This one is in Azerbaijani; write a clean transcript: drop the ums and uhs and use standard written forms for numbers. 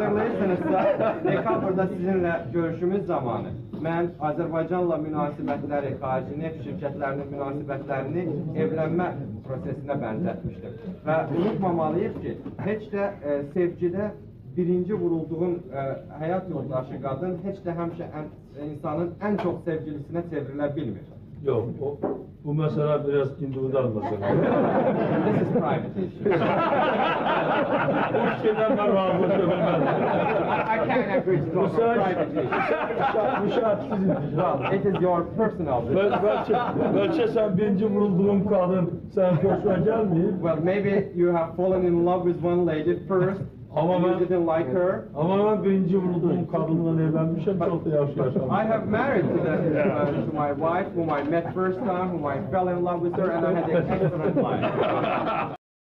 xatırlayırsınızsa, dekabrda sizinlə görüşümüz zamanı mən Azərbaycanla münasibətləri, xarici neft şirkətlərinin münasibətlərini evlənmə prosesinə bənzətmişdim. Və unutmamalıyıq ki, heç də sevgidə birinci vurulduğun həyat yoldaşı qadın heç də həmişə insanın ən çox sevgilisinə çevrilə bilmir. Yok, bu mesela biraz individual mesela. This is private issue. Bu şeyden ben razılaşıyorum. I can't agree to talk about private issues. Müşahitsiz Well, it is your personal business. Belki sen birinci vurulduğun kadın sen hoşuna gelmeyip. Well, maybe you have fallen in love with one lady first, Ama and you ben, didn't like her. ama ben birinci vurulduğum kadınla evlenmişim, çok da yaşamışım. I have married to my wife, whom I met first time, whom I fell in love with her, and I had an excellent life.